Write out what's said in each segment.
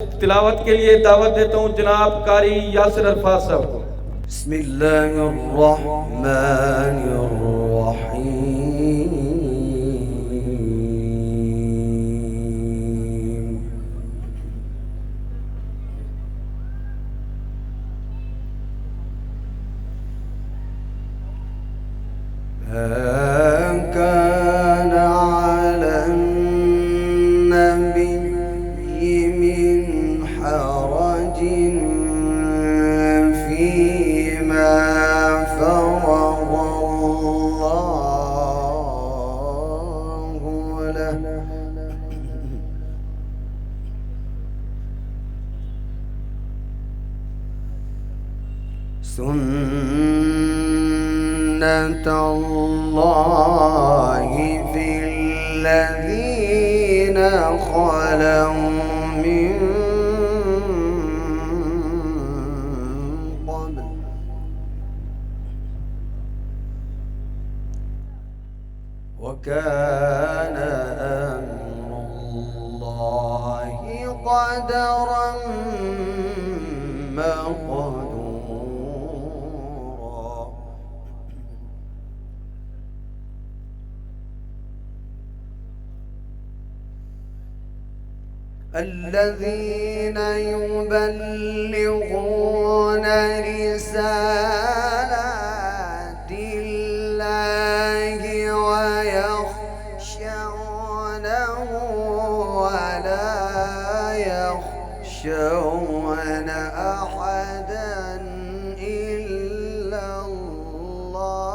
तिलावत के लिए दावत देता हूँ जनाब कारी यासिर अरफात साहब को। बिस्मिल्लाहिर्रहमानिर्रहीम। كان على النبي من حرج فيما فرض الله له. سنة الله في الذين خلوا من قبل وكان أمر الله قدرا مقدورا. الذين يبلغون رسالات الله ويخشونه ولا يخشون أحدا إلا الله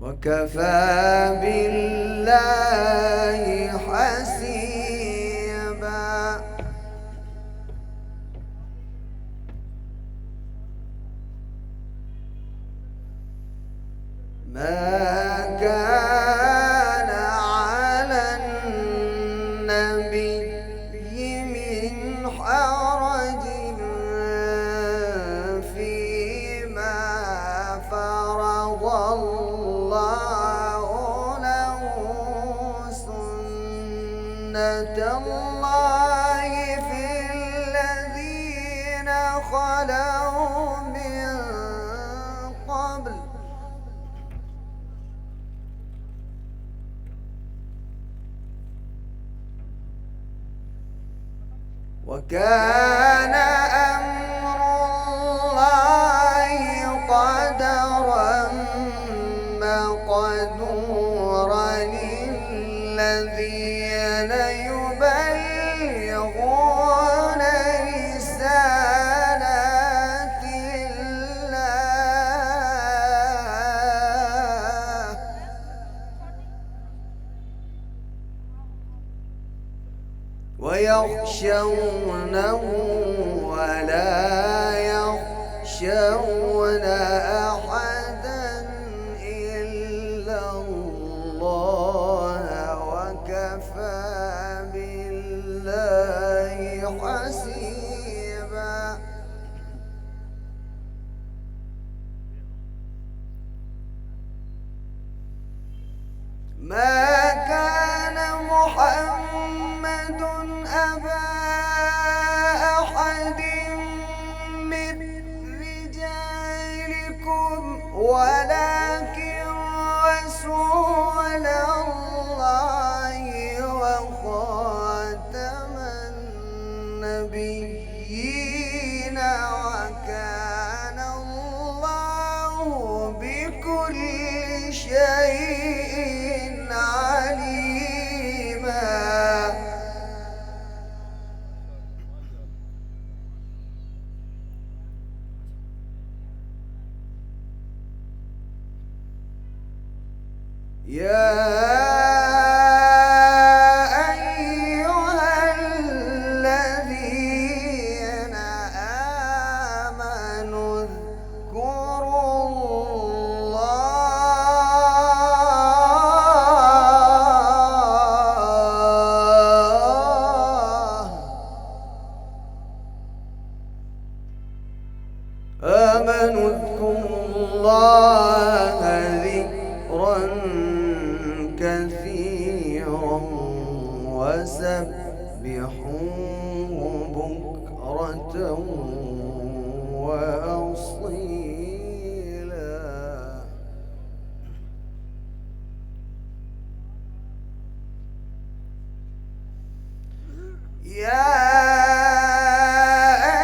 وكفى بالله حسيبا. ما كان على النبي من حرج فيما فرض الله له. سنة الله في الذين خلوا من قبل وكان أمر الله قدرا مقدورا. الذين يبلغون رسالات الله ويخشونه ولا يخشون أحدا إلا الله وكفى بالله حسيبا. ما كان محمد أبا أحد من رجالكم ولكن رسول الله وخاتم النبيين وكان الله بكل شيء عليما. يا أيها الذين آمنوا اذكروا الله آمنوا اذكروا الله الله ذكرا كثيرا وسبحوه بكرة وأصيلا. يا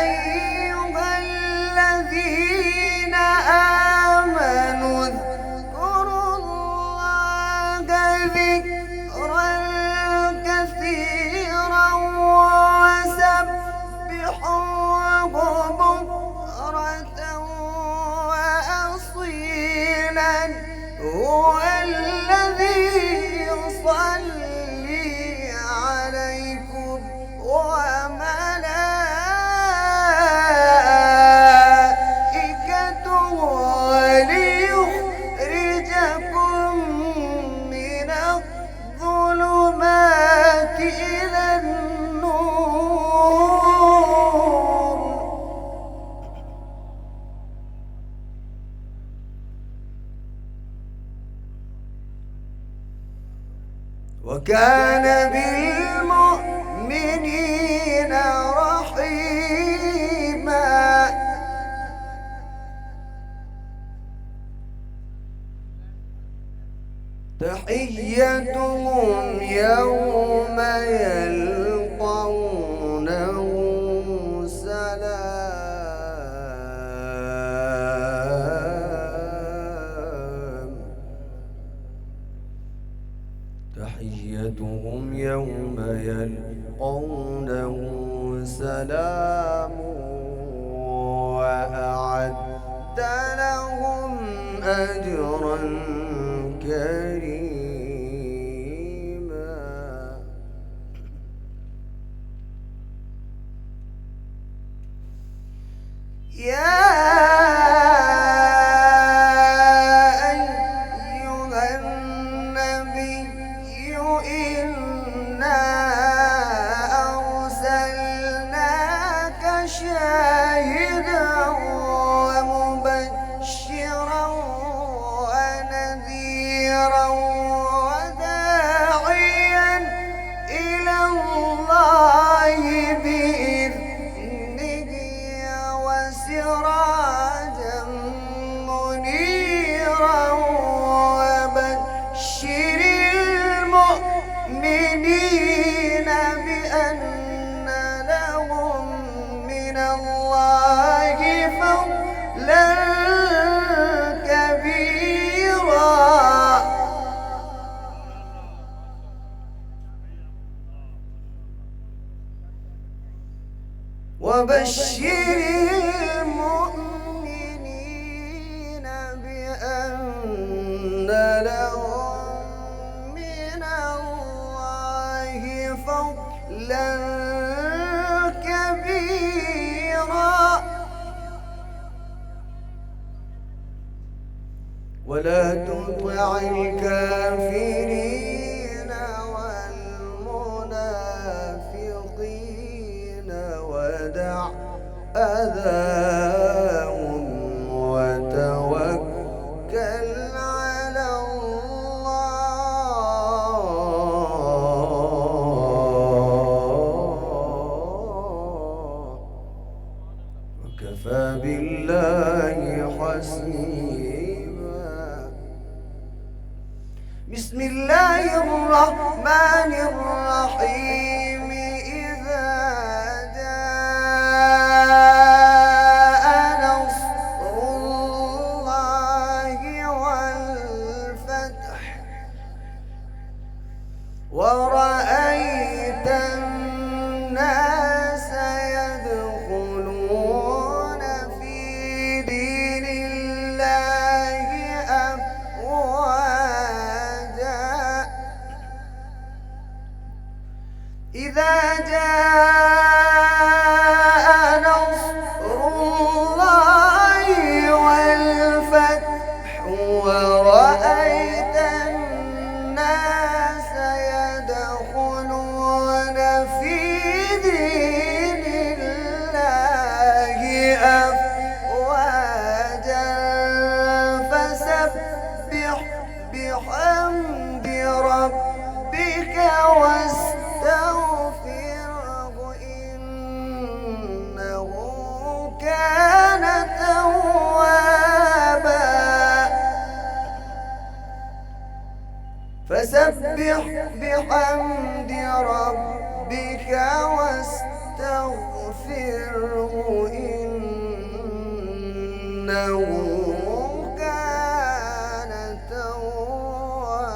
أيها الذين آمنوا اذكروا الله ذكرا كثيرا وسبحوه بكرة وأصيلا. هو الذي يصلي عليكم وملائكته ليخرجكم من الظلمات إلى النور. وكان بالمؤمنين رحيما. تحيتهم يوم يلقونه سلام. تحيتهم يوم يلقونه سلام وأعد لهم أجرا كريما. يا أيها النبي إنا أرسلناك شاهدا ومبشرا ونذيرا وداعيا إلى الله بإذنه وسراجا منيرا. وبشر المؤمنين بأن لهم من الله فضلا كبيرا. وبشر المؤمنين بأن لهم من الله فضلا كبيرا. ولا تطع الكافرين والمنافقين ودع أذاهم وتوكل على الله. وكفى بالله حسيبا. بسم الله الرحمن الرحيم. إذا جاء نصر الله والفتح ورأيت الناس يدخلون في دين الله أفواجا. إذا جاء نصر الله والفتح ورأيت الناس يدخلون في دين الله أفواجا بحمد ربك واستغفره إنه كان توابا فسبح بحمد ربك واستغفره إنه كان توابا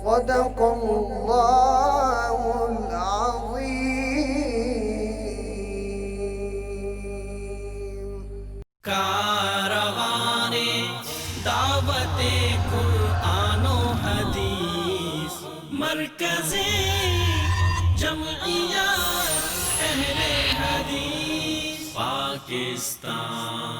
صدق الله العظيم कारवाने दावते कुरानो हदीस मरकज़े जमइया अहले हदीस पाकिस्तान।